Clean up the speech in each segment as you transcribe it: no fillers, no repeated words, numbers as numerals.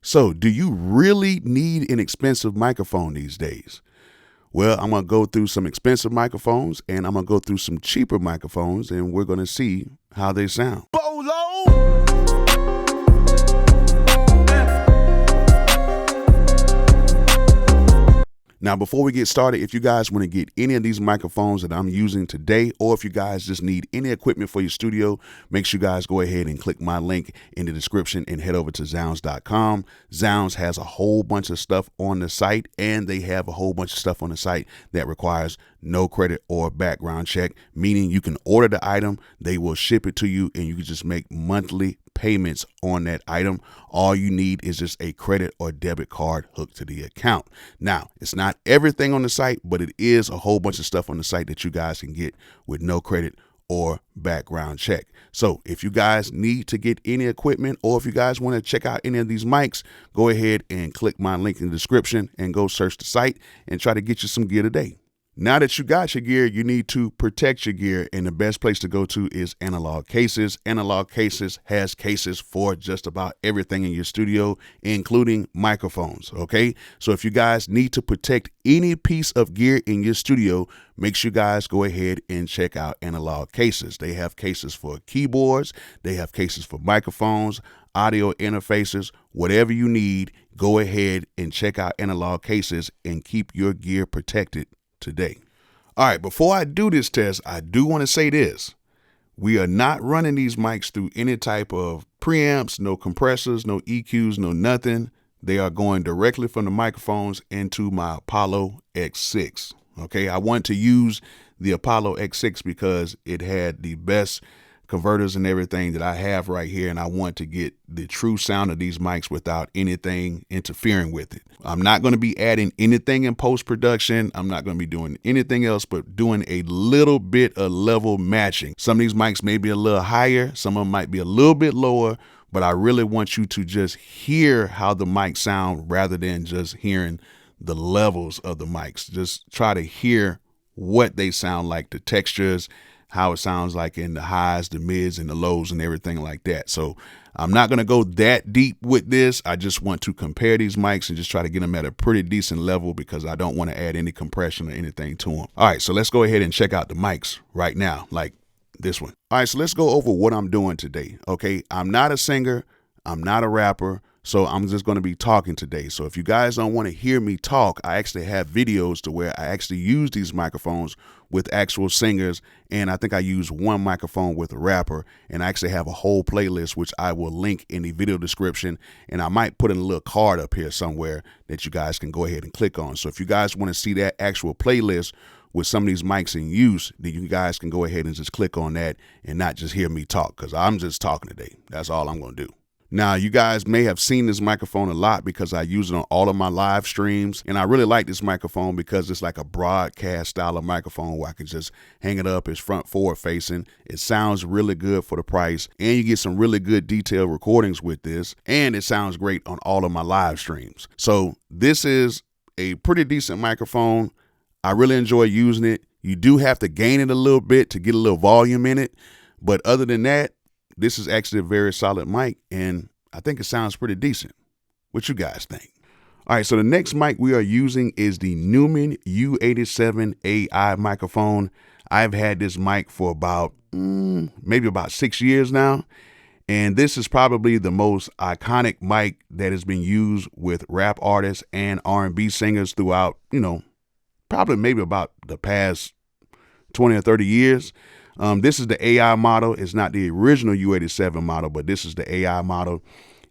So, do you really need an expensive microphone these days? Well, I'm going to go through some expensive microphones and I'm going to go through some cheaper microphones and we're going to see how they sound. Bolo! Now, before we get started, if you guys want to get any of these microphones that I'm using today, or if you guys just need any equipment for your studio, make sure you guys go ahead and click my link in the description and head over to zounds.com. Zounds has a whole bunch of stuff on the site, and they have a whole bunch of stuff on the site that requires no credit or background check, meaning you can order the item, they will ship it to you, and you can just make monthly payments on that item. All you need is just a credit or debit card hooked to the account. Now, it's not everything on the site, but it is a whole bunch of stuff on the site that you guys can get with no credit or background check. So if you guys need to get any equipment, or if you guys want to check out any of these mics, go ahead and click my link in the description and go search the site and try to get you some gear today. Now that you got your gear, you need to protect your gear, and the best place to go to is Analog Cases. Analog Cases has cases for just about everything in your studio, including microphones, okay? So if you guys need to protect any piece of gear in your studio, make sure you guys go ahead and check out Analog Cases. They have cases for keyboards, they have cases for microphones, audio interfaces, whatever you need, go ahead and check out Analog Cases and keep your gear protected today. All right, before I do this test, I do want to say this. We are not running these mics through any type of preamps, no compressors, no EQs, no nothing. They are going directly from the microphones into my Apollo X6. Okay, I want to use the Apollo X6 because it had the best converters and everything that I have right here, and I want to get the true sound of these mics without anything interfering with it. I'm not going to be adding anything in post-production. I'm not going to be doing anything else but doing a little bit of level matching. Some of these mics may be a little higher, some of them might be a little bit lower, but I really want you to just hear how the mics sound rather than just hearing the levels of the mics. Just try to hear what they sound like, the textures, how it sounds like in the highs, the mids, and the lows, and everything like that. So I'm not going to go that deep with this. I just want to compare these mics and just try to get them at a pretty decent level because I don't want to add any compression or anything to them. All right, so let's go ahead and check out the mics right now, like this one. All right, so let's go over what I'm doing today. Okay, I'm not a singer. I'm not a rapper. So I'm just going to be talking today. So if you guys don't want to hear me talk, I actually have videos to where I actually use these microphones with actual singers. And I think I use one microphone with a rapper. And I actually have a whole playlist, which I will link in the video description. And I might put in a little card up here somewhere that you guys can go ahead and click on. So if you guys want to see that actual playlist with some of these mics in use, then you guys can go ahead and just click on that and not just hear me talk, because I'm just talking today. That's all I'm going to do. Now, you guys may have seen this microphone a lot because I use it on all of my live streams. And I really like this microphone because it's like a broadcast style of microphone where I can just hang it up. It's front forward facing. It sounds really good for the price. And you get some really good detailed recordings with this. And it sounds great on all of my live streams. So this is a pretty decent microphone. I really enjoy using it. You do have to gain it a little bit to get a little volume in it. But other than that, this is actually a very solid mic, and I think it sounds pretty decent. What you guys think? All right, so the next mic we are using is the Neumann U87 AI microphone. I've had this mic for about maybe about 6 years now, and this is probably the most iconic mic that has been used with rap artists and R&B singers throughout, probably maybe about the past 20 or 30 years. This is the AI model. It's not the original U87 model, but this is the AI model.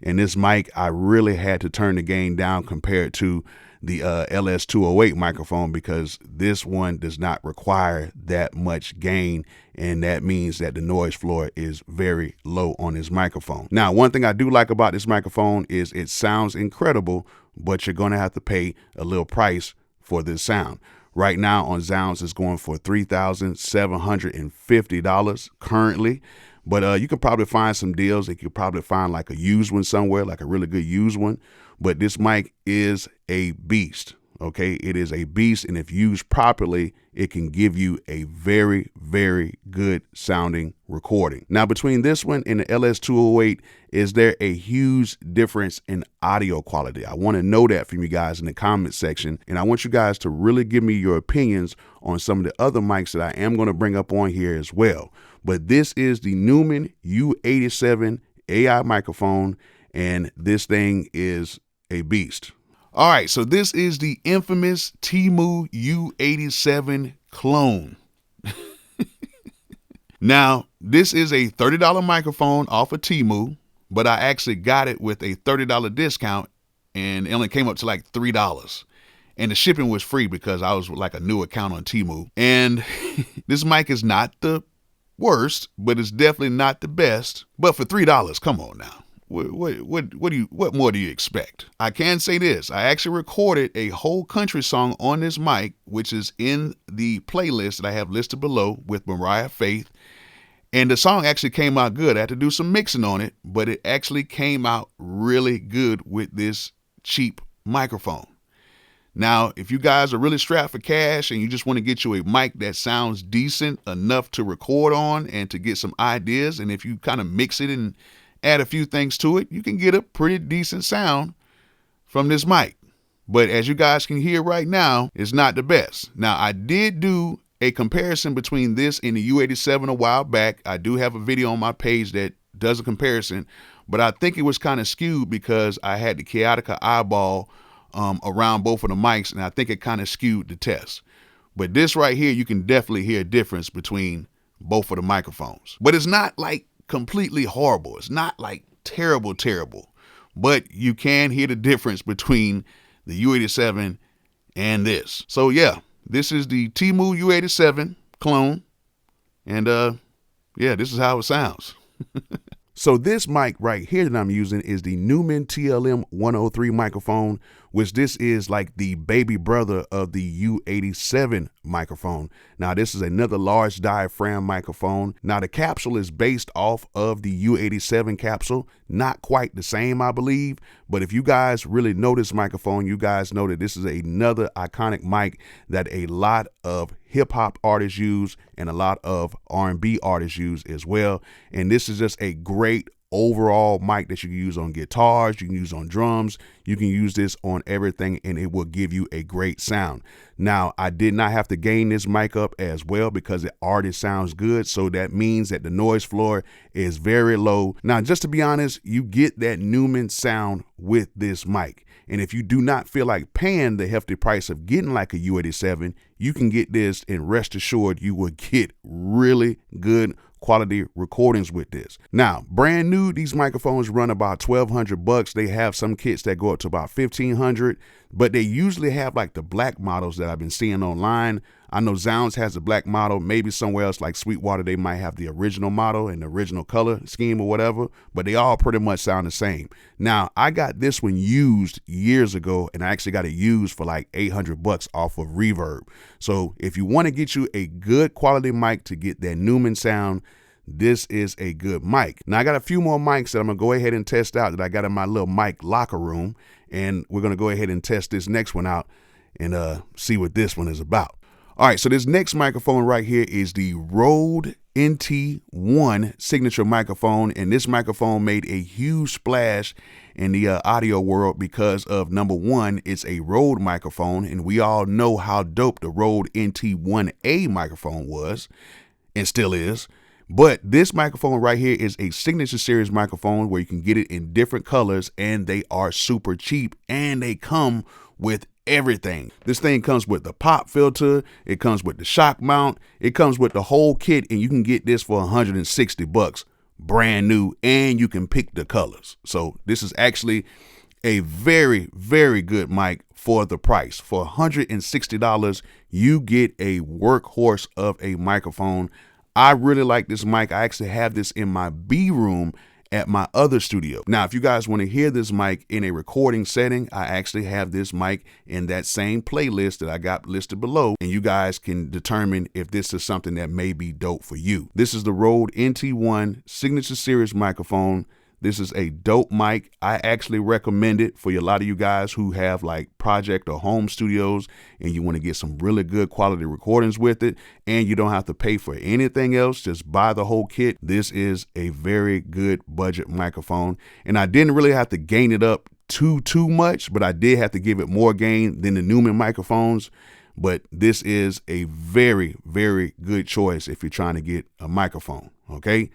And this mic, I really had to turn the gain down compared to the LS208 microphone because this one does not require that much gain. And that means that the noise floor is very low on this microphone. Now, one thing I do like about this microphone is it sounds incredible, but you're going to have to pay a little price for this sound. Right now on Zounds, it's going for $3,750 currently. But you can probably find some deals. You could probably find like a used one somewhere, like a really good used one. But this mic is a beast. Okay, it is a beast, and if used properly, it can give you a very, very good sounding recording. Now, between this one and the LS208, is there a huge difference in audio quality? I want to know that from you guys in the comment section, and I want you guys to really give me your opinions on some of the other mics that I am going to bring up on here as well. But this is the Neumann U87 AI microphone, and this thing is a beast. All right, so this is the infamous Temu U87 clone. Now, this is a $30 microphone off of Temu, but I actually got it with a $30 discount, and it only came up to like $3. And the shipping was free because I was like a new account on Temu. And this mic is not the worst, but it's definitely not the best. But for $3, come on now. What more do you expect? I can say this. I actually recorded a whole country song on this mic, which is in the playlist that I have listed below with Mariah Faith. And the song actually came out good. I had to do some mixing on it, but it actually came out really good with this cheap microphone. Now, if you guys are really strapped for cash and you just want to get you a mic that sounds decent enough to record on and to get some ideas, and if you kind of mix it and add a few things to it, you can get a pretty decent sound from this mic. But as you guys can hear right now, it's not the best. Now, I did do a comparison between this and the U87 a while back. I do have a video on my page that does a comparison, but I think it was kind of skewed because I had the Chaotica eyeball around both of the mics, and I think it kind of skewed the test. But this right here, you can definitely hear a difference between both of the microphones. But it's not like completely horrible. It's not like terrible, but you can hear the difference between the U87 and this. So yeah, this is the Temu U87 clone, and yeah, this is how it sounds. So this mic right here that I'm using is the Neumann TLM 103 microphone, which this is like the baby brother of the U87 microphone. Now, this is another large diaphragm microphone. Now, the capsule is based off of the U87 capsule. Not quite the same, I believe, but if you guys really know this microphone, you guys know that this is another iconic mic that a lot of hip-hop artists use and a lot of R&B artists use as well. And this is just a great overall mic that you can use on guitars, you can use on drums, you can use this on everything, and it will give you a great sound. Now, I did not have to gain this mic up as well because it already sounds good, so that means that the noise floor is very low. Now, just to be honest, you get that Neumann sound with this mic. And if you do not feel like paying the hefty price of getting like a U87, you can get this, and rest assured you will get really good quality recordings with this. Now, brand new, these microphones run about $1,200. They have some kits that go up to about $1,500, but they usually have like the black models that I've been seeing online. I know Zounds has a black model. Maybe somewhere else like Sweetwater, they might have the original model and the original color scheme or whatever, but they all pretty much sound the same. Now, I got this one used years ago, and I actually got it used for like $800 off of Reverb. So if you want to get you a good quality mic to get that Neumann sound, this is a good mic. Now, I got a few more mics that I'm going to go ahead and test out that I got in my little mic locker room, and we're going to go ahead and test this next one out and see what this one is about. All right, so this next microphone right here is the Rode NT1 signature microphone, and this microphone made a huge splash in the audio world because of, number one, it's a Rode microphone, and we all know how dope the Rode NT1A microphone was and still is. But this microphone right here is a signature series microphone where you can get it in different colors, and they are super cheap, and they come with everything. This thing comes with the pop filter, it comes with the shock mount, it comes with the whole kit, and you can get this for $160 brand new, and you can pick the colors. So this is actually a very, very good mic for the price. For $160, you get a workhorse of a microphone. I really like this mic. I actually have this in my B room at my other studio. Now, if you guys want to hear this mic in a recording setting, I actually have this mic in that same playlist that I got listed below, and you guys can determine if this is something that may be dope for you. This is the Rode NT1 Signature Series microphone. This is a dope mic. I actually recommend it for a lot of you guys who have like project or home studios and you want to get some really good quality recordings with it, and you don't have to pay for anything else. Just buy the whole kit. This is a very good budget microphone, and I didn't really have to gain it up too much, but I did have to give it more gain than the Newman microphones. But this is a very, very good choice if you're trying to get a microphone. Okay,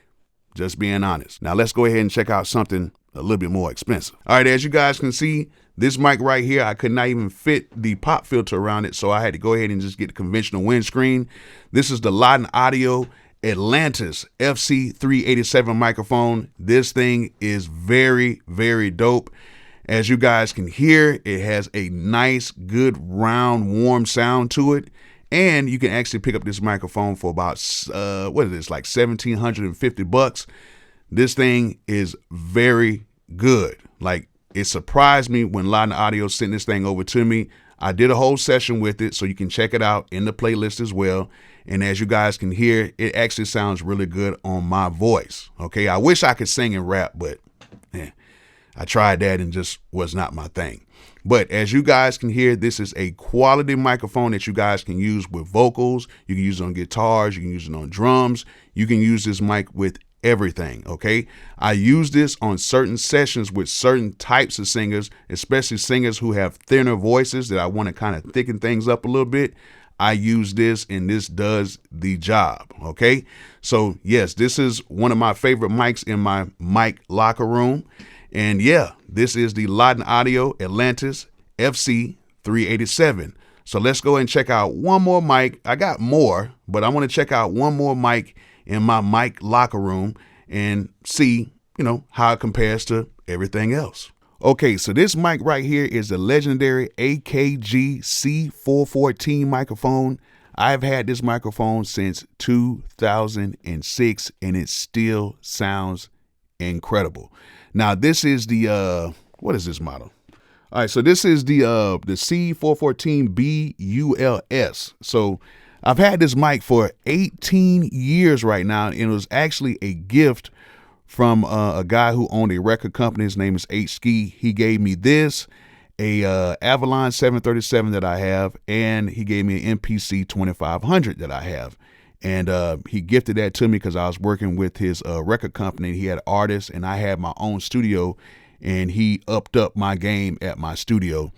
just being honest. Now let's go ahead and check out something a little bit more expensive. All right, as you guys can see, this mic right here, I could not even fit the pop filter around it, so I had to go ahead and just get the conventional windscreen. This is the Latin Audio Atlantis FC387 microphone. This thing is very, very dope. As you guys can hear, it has a nice, good, round, warm sound to it. And you can actually pick up this microphone for about, what is this, like $1,750. This thing is very good. Like, it surprised me when Latin Audio sent this thing over to me. I did a whole session with it, so you can check it out in the playlist as well. And as you guys can hear, it actually sounds really good on my voice. Okay, I wish I could sing and rap, but I tried that and just was not my thing. But as you guys can hear, this is a quality microphone that you guys can use with vocals. You can use it on guitars. You can use it on drums. You can use this mic with everything. Okay. I use this on certain sessions with certain types of singers, especially singers who have thinner voices that I want to kind of thicken things up a little bit. I use this and this does the job. Okay. So yes, this is one of my favorite mics in my mic locker room. And yeah, this is the Latin Audio Atlantis FC387. So let's go and check out one more mic. I got more, but I want to check out one more mic in my mic locker room and see, how it compares to everything else. Okay, so this mic right here is the legendary AKG C414 microphone. I've had this microphone since 2006 and it still sounds incredible. Now this is the what is this model? All right, so this is the C414 BULS. So I've had this mic for 18 years right now, and it was actually a gift from a guy who owned a record company. His name is H Ski. He gave me this, a Avalon 737 that I have, and he gave me an MPC 2500 that I have. And he gifted that to me because I was working with his record company. He had artists, and I had my own studio, and he upped up my game at my studio.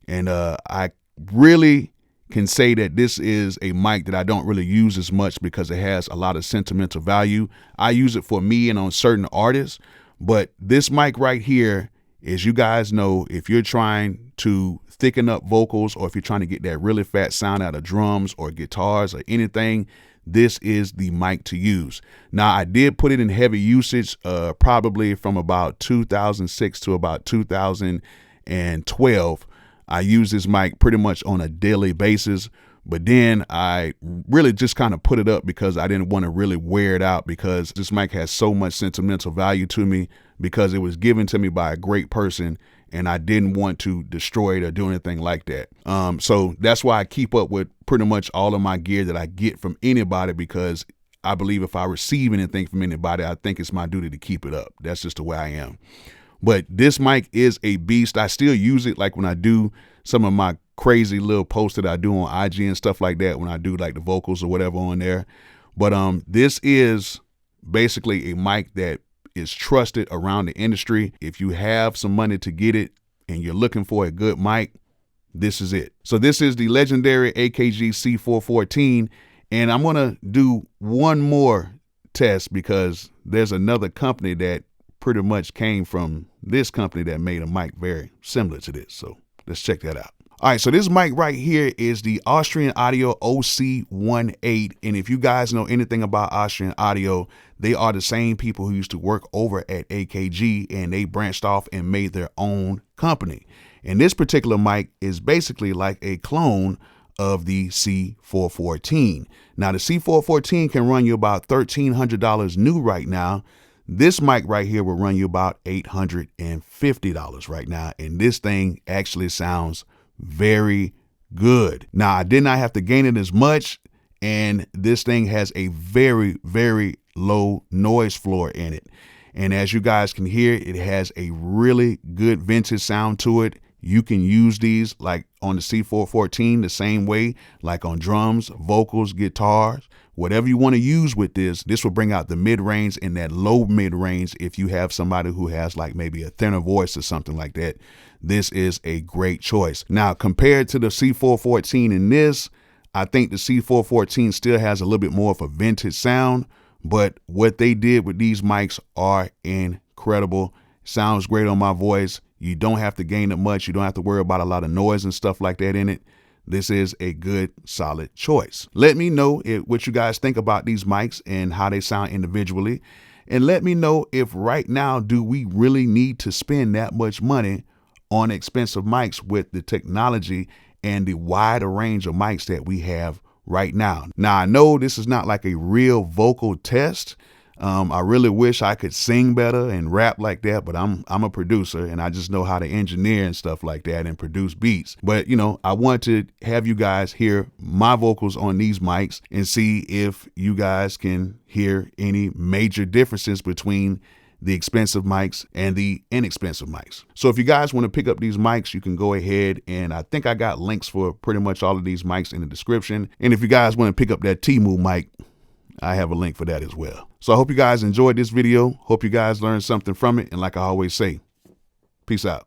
And I really can say that this is a mic that I don't really use as much because it has a lot of sentimental value. I use it for me and on certain artists, but this mic right here, as you guys know, if you're trying to thicken up vocals or if you're trying to get that really fat sound out of drums or guitars or anything, this is the mic to use. Now, I did put it in heavy usage probably from about 2006 to about 2012. I use this mic pretty much on a daily basis, but then I really just kind of put it up because I didn't want to really wear it out because this mic has so much sentimental value to me because it was given to me by a great person and I didn't want to destroy it or do anything like that. So that's why I keep up with pretty much all of my gear that I get from anybody because I believe if I receive anything from anybody, I think it's my duty to keep it up. That's just the way I am. But this mic is a beast. I still use it like when I do some of my crazy little posts that I do on IG and stuff like that, when I do like the vocals or whatever on there. But this is basically a mic that is trusted around the industry. If you have some money to get it and you're looking for a good mic, this is it. So this is the legendary AKG C414. And I'm going to do one more test because there's another company that pretty much came from this company that made a mic very similar to this. So let's check that out. All right, so this mic right here is the Austrian Audio OC18. And if you guys know anything about Austrian Audio, they are the same people who used to work over at AKG, and they branched off and made their own company. And this particular mic is basically like a clone of the C414. Now, the C414 can run you about $1,300 new right now. This mic right here will run you about $850 right now. And this thing actually sounds very good. Now, I did not have to gain it as much. And this thing has a very, very low noise floor in it. And as you guys can hear, it has a really good vintage sound to it. You can use these like on the C414 the same way, like on drums, vocals, guitars, whatever you want to use with this. This will bring out the mid-range and that low mid-range if you have somebody who has like maybe a thinner voice or something like that. This is a great choice. Now, compared to the C414 in this, I think the C414 still has a little bit more of a vintage sound, but what they did with these mics are incredible. Sounds great on my voice. You don't have to gain it much. You don't have to worry about a lot of noise and stuff like that in it. This is a good, solid choice. Let me know what you guys think about these mics and how they sound individually. And let me know if right now, do we really need to spend that much money on expensive mics with the technology and the wider range of mics that we have right now. Now, I know this is not like a real vocal test. I really wish I could sing better and rap like that, but I'm a producer and I just know how to engineer and stuff like that and produce beats. But, you know, I want to have you guys hear my vocals on these mics and see if you guys can hear any major differences between the expensive mics and the inexpensive mics. So if you guys want to pick up these mics, you can go ahead, and I think I got links for pretty much all of these mics in the description. And if you guys want to pick up that Temu mic, I have a link for that as well. So I hope you guys enjoyed this video. Hope you guys learned something from it. And like I always say, peace out.